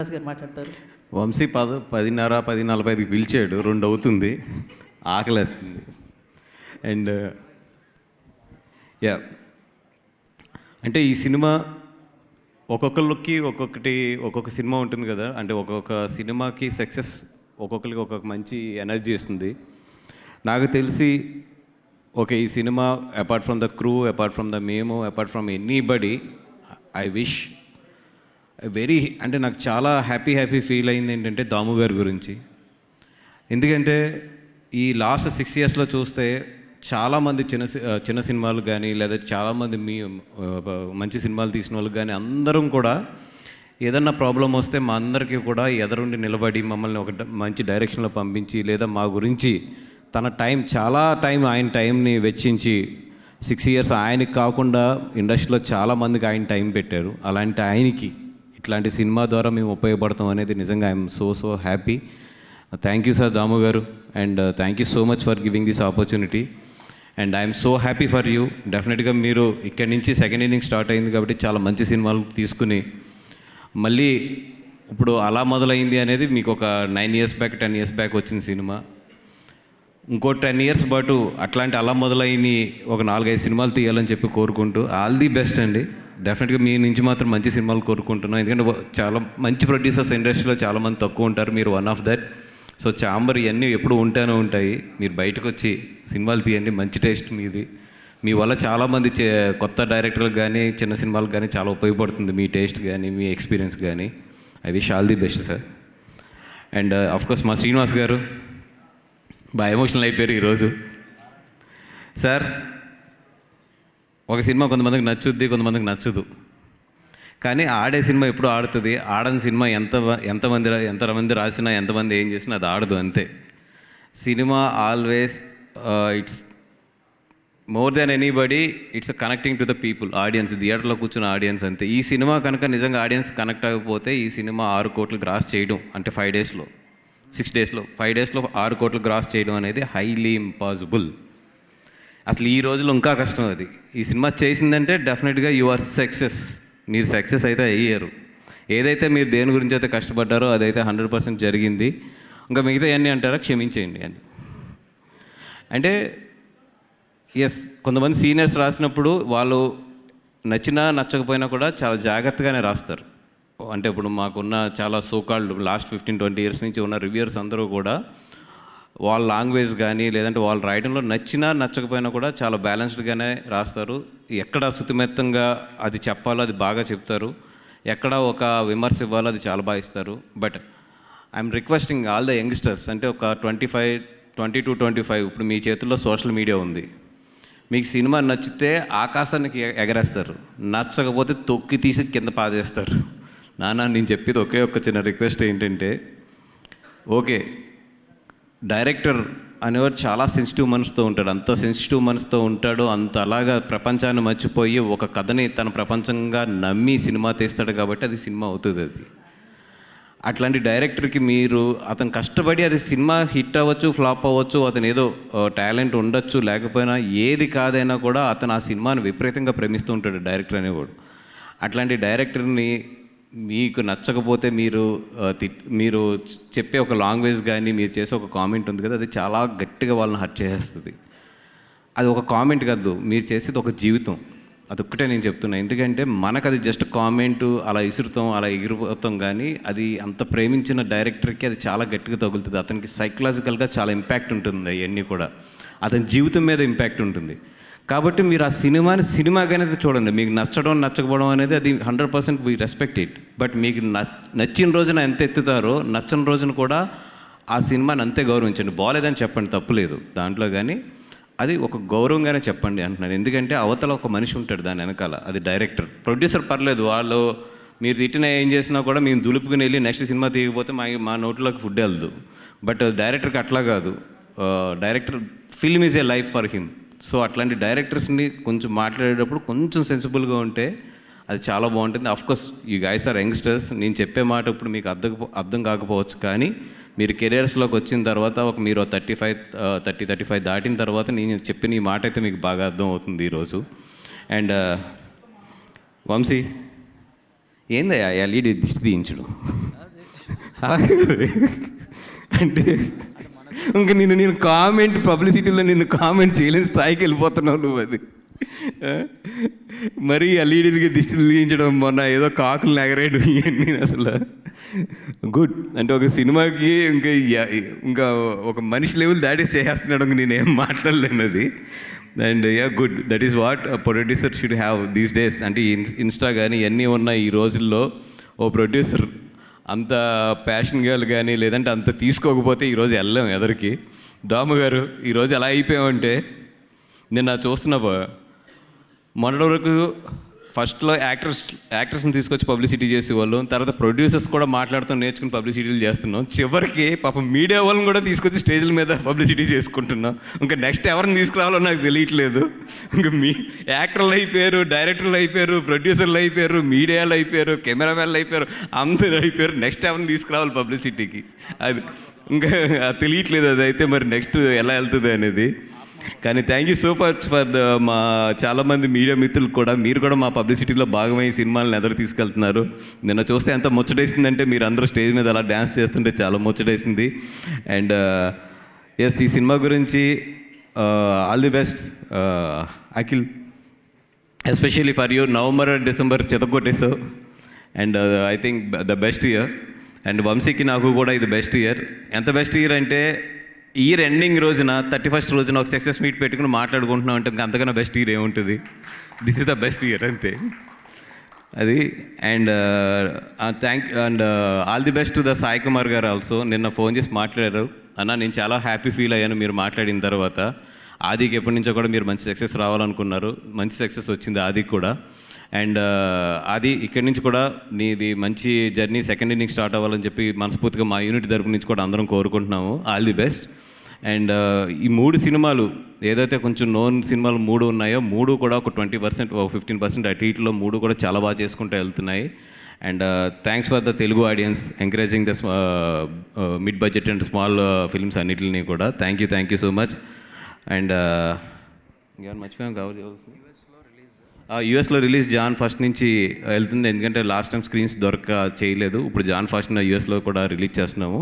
గారు మాట్లాడతారు. వంశీ 10:30 10:45కి పిలిచాడు, 2 అవుతుంది, ఆకలేస్తుంది. అండ్ యా అంటే ఈ సినిమా ఒక్కొక్కరికి ఒక్కొక్క సినిమా ఉంటుంది కదా, అంటే ఒక్కొక్క సినిమాకి సక్సెస్ ఒక్కొక్కరికి ఒక్కొక్క మంచి ఎనర్జీ ఇస్తుంది. నాకు తెలిసి ఈ cinema apart from the crew, apart from the మేము, apart from anybody, I wish అంటే నాకు చాలా హ్యాపీ ఫీల్ అయింది ఏంటంటే దాము గారి గురించి. ఎందుకంటే ఈ లాస్ట్ 6 ఇయర్స్లో చూస్తే చాలామంది చిన్న సినిమాలు కానీ, లేదా చాలామంది మంచి సినిమాలు తీసిన వాళ్ళకి కానీ అందరం కూడా ఏదన్నా ప్రాబ్లం వస్తే మా అందరికీ కూడా ఎదురుండి నిలబడి మమ్మల్ని ఒక మంచి డైరెక్షన్లో పంపించి, లేదా మా గురించి తన చాలా ఆయన టైంని వెచ్చించి 6 ఇయర్స్ ఆయనకి కాకుండా ఇండస్ట్రీలో చాలామందికి ఆయన టైం పెట్టారు. అలాంటి ఆయనకి ఇట్లాంటి సినిమా ద్వారా మేము ఉపయోగపడతాం అనేది నిజంగా I'm so happy. Thank you sir Damu గారు, and thank you so much for giving this opportunity, and I'm so happy for you. డెఫినెట్గా మీరు ఇక్కడి నుంచి సెకండ్ ఇన్నింగ్ స్టార్ట్ అయింది కాబట్టి చాలా మంచి సినిమాలు తీసుకుని మళ్ళీ ఇప్పుడు అలా మొదలైంది అనేది మీకు ఒక 9 ఇయర్స్ బ్యాక్ 10 ఇయర్స్ బ్యాక్ వచ్చిన సినిమా. ఇంకో 10 ఇయర్స్ పాటు అట్లాంటి అలా మొదలైన ఒక 4-5 సినిమాలు తీయాలని చెప్పి కోరుకుంటూ ఆల్ ది బెస్ట్ అండి. డెఫినెట్గా మీ నుంచి మాత్రం మంచి సినిమాలు కోరుకుంటున్నాం. ఎందుకంటే చాలా మంచి ప్రొడ్యూసర్స్ ఇండస్ట్రీలో చాలామంది తక్కువ ఉంటారు, మీరు one of that. So chamber ఇవన్నీ ఎప్పుడు ఉంటాయి. మీరు బయటకు వచ్చి సినిమాలు తీయండి, మంచి టేస్ట్ మీది. మీ వల్ల చాలామంది కొత్త డైరెక్టర్లకు కానీ, చిన్న సినిమాలకు కానీ చాలా ఉపయోగపడుతుంది మీ టేస్ట్ కానీ, మీ ఎక్స్పీరియన్స్ కానీ. I wish all the best sir. And of course మా శ్రీనివాస్ గారు బాగా ఎమోషనల్ అయిపోయారు ఈరోజు. సార్, ఒక సినిమా కొంతమందికి నచ్చుద్ది, కొంతమందికి నచ్చదు. కానీ ఆడే సినిమా ఎప్పుడు ఆడుతుంది, ఆడని సినిమా ఎంతమంది రాసినా, ఎంతమంది ఏం చేసినా అది ఆడదు, అంతే. Cinema always it's more than anybody, it's connecting to the people, audience, థియేటర్లో కూర్చున్న ఆడియన్స్, అంతే. ఈ సినిమా కనుక నిజంగా ఆడియన్స్ కనెక్ట్ అవ్వకపోతే ఈ సినిమా 6 కోట్లు గ్రాస్ చేయడం అంటే 5 డేస్లో 5 డేస్లో 6 కోట్లు గ్రాస్ చేయడం అనేది హైలీ ఇంపాసిబుల్. అసలు ఈ రోజుల్లో ఇంకా కష్టం అది. ఈ సినిమా చేసిందంటే డెఫినెట్గా యు ఆర్ సక్సెస్. మీరు సక్సెస్ అయితే అయ్యారు. ఏదైతే మీరు దేని గురించి అయితే కష్టపడ్డారో అదైతే 100% జరిగింది. ఇంకా మిగతా అన్నీ అంటారా, క్షమించేయండి అని. అంటే ఎస్, కొంతమంది సీనియర్స్ రాసినప్పుడు వాళ్ళు నచ్చినా నచ్చకపోయినా కూడా చాలా జాగ్రత్తగానే రాస్తారు. అంటే ఇప్పుడు మాకున్న చాలా సోకాల్డ్ లాస్ట్ 15-20 ఇయర్స్ నుంచి ఉన్న రివ్యూయర్స్ అందరూ కూడా వాళ్ళ లాంగ్వేజ్ కానీ, లేదంటే వాళ్ళు రాయడంలో నచ్చినా నచ్చకపోయినా కూడా చాలా బ్యాలెన్స్డ్గానే రాస్తారు. ఎక్కడ శుతిమెత్తంగా అది చెప్పాలో అది బాగా చెప్తారు, ఎక్కడ ఒక విమర్శ ఇవ్వాలో అది చాలా బాగా ఇస్తారు. But I'm requesting all the youngsters, అంటే ఒక 20-25 ఇప్పుడు మీ చేతుల్లో సోషల్ మీడియా ఉంది. మీకు సినిమా నచ్చితే ఆకాశానికి ఎగరేస్తారు, నచ్చకపోతే తొక్కి తీసి కింద పాదేస్తారు. నేను చెప్పేది ఒక్క చిన్న రిక్వెస్ట్ ఏంటంటే, ఓకే, డైరెక్టర్ అనేవాడు చాలా సెన్సిటివ్ మనసుతో ఉంటాడు. అంత సెన్సిటివ్ మనసుతో ఉంటాడు, అంత అలాగా ప్రపంచాన్ని మర్చిపోయి ఒక కథని తన ప్రపంచంగా నమ్మి సినిమా తీస్తాడు కాబట్టి అది సినిమా అవుతుంది. అది అట్లాంటి డైరెక్టర్కి మీరు అతను కష్టపడి అది సినిమా హిట్ అవ్వచ్చు, ఫ్లాప్ అవ్వచ్చు, అతను ఏదో టాలెంట్ ఉండొచ్చు, లేకపోయినా ఏది కాదైనా కూడా అతను ఆ సినిమాని విపరీతంగా ప్రేమిస్తూ ఉంటాడు డైరెక్టర్ అనేవాడు. అట్లాంటి డైరెక్టర్ని మీకు నచ్చకపోతే మీరు చెప్పే ఒక లాంగ్వేజ్ కానీ, మీరు చేసే ఒక కామెంట్ ఉంది కదా, అది చాలా గట్టిగా వాళ్ళని హర్ట్ చేసేస్తుంది. అది ఒక కామెంట్ కాదు, మీరు చేసేది ఒక జీవితం. అదొక్కటే నేను చెప్తున్నా. ఎందుకంటే మనకు అది జస్ట్ కామెంటు, అలా ఇసురుతాం, అలా ఎగిరిపోతాం, కానీ అది అంత ప్రేమించిన డైరెక్టర్కి అది చాలా గట్టిగా తగులుతుంది. అతనికి సైకలాజికల్గా చాలా ఇంపాక్ట్ ఉంటుంది. అవన్నీ కూడా అతని జీవితం మీద ఇంపాక్ట్ ఉంటుంది. కాబట్టి మీరు ఆ సినిమాగానే చూడండి. మీకు నచ్చడం నచ్చకపోవడం అనేది అది 100% వీ రెస్పెక్ట్ ఇట్. బట్ మీకు నచ్చిన రోజున ఎంత ఎత్తుతారో, నచ్చని రోజున కూడా ఆ సినిమాని అంతే గౌరవించండి. బాగాలేదని చెప్పండి, తప్పులేదు దాంట్లో, కానీ అది ఒక గౌరవంగానే చెప్పండి అంటున్నాను. ఎందుకంటే అవతల ఒక మనిషి ఉంటాడు దాని వెనకాల, అది డైరెక్టర్. ప్రొడ్యూసర్ పర్లేదు, వాళ్ళు మీరు తిట్టిన ఏం చేసినా కూడా మేము దులుపుకుని వెళ్ళి నెక్స్ట్ సినిమా తీయకపోతే మా నోట్లోకి ఫుడ్ వెళ్దు. బట్ డైరెక్టర్కి అట్లా కాదు. Director film is a life for him. So అట్లాంటి డైరెక్టర్స్ని కొంచెం మాట్లాడేటప్పుడు కొంచెం సెన్సిబుల్గా ఉంటే అది చాలా బాగుంటుంది. Of course you guys are youngsters. నేను చెప్పే మాట ఇప్పుడు మీకు అర్థం కాకపోవచ్చు, కానీ మీరు కెరియర్స్లోకి వచ్చిన తర్వాత మీరు 30-35 దాటిన తర్వాత నేను చెప్పిన ఈ మాట అయితే మీకు బాగా అర్థం అవుతుంది ఈరోజు. అండ్ వంశీ, ఏందయ్యా ఎల్ఈడి దిష్టి తీయించడు? అంటే ఇంక నేను కామెంట్ పబ్లిసిటీలో నిన్ను కామెంట్ చేయలేని స్థాయికి వెళ్ళిపోతున్నావు నువ్వు. అది మరీ ఎల్ఈడీలకి దిష్టిలు తీయించడం, మొన్న ఏదో కాకులు ఎగరేయడం, ఇవన్నీ అసలు గుడ్. అంటే ఒక సినిమాకి ఇంకా ఒక మనిషి లెవెల్ దాటేసి చేసేస్తున్నాడు, నేనేం మాట్లాడలేను అది. And good, that is what producer should have these days. అంటే ఇన్స్టా కానీ ఇవన్నీ ఉన్న ఈ రోజుల్లో ఓ ప్రొడ్యూసర్ అంత ప్యాషన్ గర్ల్ కానీ లేదంటే అంత తీసుకోకపోతే ఈరోజు వెళ్ళాం ఎదరికి. దాము గారు ఈరోజు ఎలా అయిపోయామంటే, నేను చూస్తున్నా మొన్నటి వరకు ఫస్ట్లో యాక్టర్స్ని తీసుకొచ్చి పబ్లిసిటీ చేసేవాళ్ళు, తర్వాత ప్రొడ్యూసర్స్ కూడా మాట్లాడుతూ నేర్చుకుని పబ్లిసిటీలు చేస్తున్నాం. చివరికి పాపం మీడియా వాళ్ళని కూడా తీసుకొచ్చి స్టేజ్ల మీద పబ్లిసిటీ చేసుకుంటున్నాం. ఇంకా నెక్స్ట్ ఎవరిని తీసుకురావాలో నాకు తెలియట్లేదు. ఇంకా యాక్టర్లు అయిపోయారు, డైరెక్టర్లు అయిపోయారు, ప్రొడ్యూసర్లు అయిపోయారు, మీడియాలు అయిపోయారు, కెమెరామెన్లు అయిపోయారు, అందరూ అయిపోయారు. నెక్స్ట్ ఎవరిని తీసుకురావాలి పబ్లిసిటీకి, అది ఇంకా తెలియట్లేదు. అది అయితే మరి నెక్స్ట్ ఎలా వెళ్తుంది అనేది. కానీ thank you so much for మా చాలామంది మీడియా మిత్రులు కూడా, మీరు కూడా మా పబ్లిసిటీలో భాగమై సినిమాలను ఎదురు తీసుకెళ్తున్నారు. నిన్న చూస్తే ఎంత ముచ్చటేసిందంటే, మీరు అందరూ స్టేజ్ మీద అలా డ్యాన్స్ చేస్తుంటే చాలా ముచ్చటేసింది. అండ్ ఎస్, ఈ సినిమా గురించి all the best Akhil, especially for you. November and December చెతకొట్టేసావు. And I think the best year. And వంశీకి నాకు కూడా ఇది బెస్ట్ ఇయర్. ఎంత బెస్ట్ ఇయర్ అంటే, ఇయర్ ఎండింగ్ రోజున 31st రోజున ఒక సక్సెస్ మీట్ పెట్టుకుని మాట్లాడుకుంటున్నాం అంటే ఇంకా అంతకన్నా బెస్ట్ ఇయర్ ఏముంటుంది. This is the best year అంతే అది. And and all the best to the Sai Kumar గారు ఆల్సో. నిన్న ఫోన్ చేసి మాట్లాడారు, అన్న నేను చాలా హ్యాపీ ఫీల్ అయ్యాను మీరు మాట్లాడిన తర్వాత. ఆదికి ఎప్పటి నుంచో కూడా మీరు మంచి సక్సెస్ రావాలనుకున్నారు, మంచి సక్సెస్ వచ్చింది ఆదికి కూడా. అండ్ అది ఇక్కడి నుంచి కూడా నీది మంచి జర్నీ సెకండ్ ఇన్నింగ్ స్టార్ట్ అవ్వాలని చెప్పి మనస్ఫూర్తిగా మా యూనిట్ తరపు నుంచి కూడా అందరం కోరుకుంటున్నాము. All the best. అండ్ ఈ 3 సినిమాలు ఏదైతే కొంచెం నోన్ సినిమాలు 3 ఉన్నాయో, 3 కూడా ఒక 20%, 15% అటు ఇటులో 3 కూడా చాలా బాగా చేసుకుంటూ వెళ్తున్నాయి. And thanks for the Telugu audience encouraging the mid budget and small films అన్నిటిని కూడా. Thank you so much. And ఇంకేమైనా మర్చిపోయాం కావాలి. యూఎస్లో రిలీజ్ జాన్ 1 నుంచి వెళ్తుంది, ఎందుకంటే లాస్ట్ టైం స్క్రీన్స్ చేయలేదు. ఇప్పుడు జాన్ 1 యూఎస్లో కూడా రిలీజ్ చేస్తున్నాము.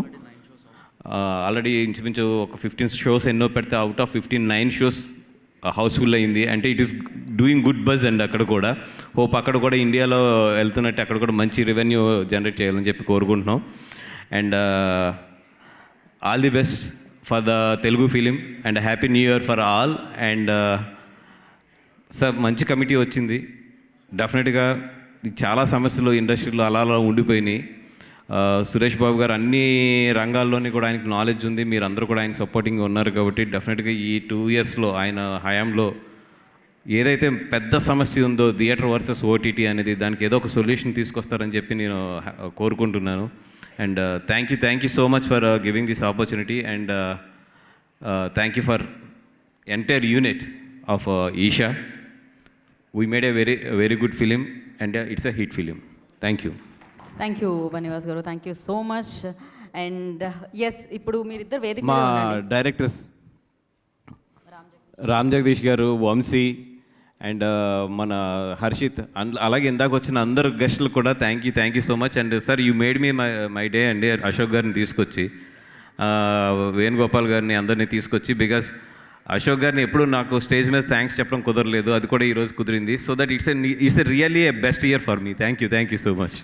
ఆల్రెడీ ఇంచుమించు ఒక 15 షోస్ ఎన్నో పెడితే అవుట్ ఆఫ్ 15 9 షోస్ హౌస్ఫుల్ అయింది. అంటే it is doing good buzz. And అక్కడ కూడా హోప్ అక్కడ కూడా ఇండియాలో వెళ్తున్నట్టు అక్కడ కూడా మంచి రెవెన్యూ జనరేట్ చేయాలని చెప్పి కోరుకుంటున్నాం. And all the best for the Telugu film and happy new year for all. And sir మంచి కమిటీ వచ్చింది. డెఫినెట్గా చాలా సమస్యలు ఇండస్ట్రీలో అలా ఉండిపోయినాయి. సురేష్ బాబు గారు అన్ని రంగాల్లోని కూడా ఆయనకు నాలెడ్జ్ ఉంది, మీరు అందరూ కూడా ఆయన సపోర్టింగ్గా ఉన్నారు. కాబట్టి డెఫినెట్గా ఈ 2 ఇయర్స్లో ఆయన హయాంలో ఏదైతే పెద్ద సమస్య ఉందో థియేటర్ వర్సెస్ ఓటీటీ అనేది, దానికి ఏదో ఒక సొల్యూషన్ తీసుకొస్తారని చెప్పి నేను కోరుకుంటున్నాను. And thank you so much for giving this opportunity. And thank you for entire unit of Isha. We made a very good film and it's a hit film. Thank you. Thank you Banivas garu, thank you so much. And yes, ఇప్పుడు మీరిద్దరు వేదిక మా directors Ram Jagadish గారు, Vamsi and మన హర్షిత్, అలాగే ఇందాక వచ్చిన అందరు గెస్టులు కూడా thank you so much. And sir you made me my day అండి. అశోక్ గారిని తీసుకొచ్చి, వేణుగోపాల్ గారిని అందరినీ తీసుకొచ్చి, బికాస్ అశోక్ గారిని ఎప్పుడు నాకు స్టేజ్ మీద థ్యాంక్స్ చెప్పడం కుదరలేదు, అది కూడా ఈరోజు కుదిరింది. So that it's really a best year for me. Thank you so much.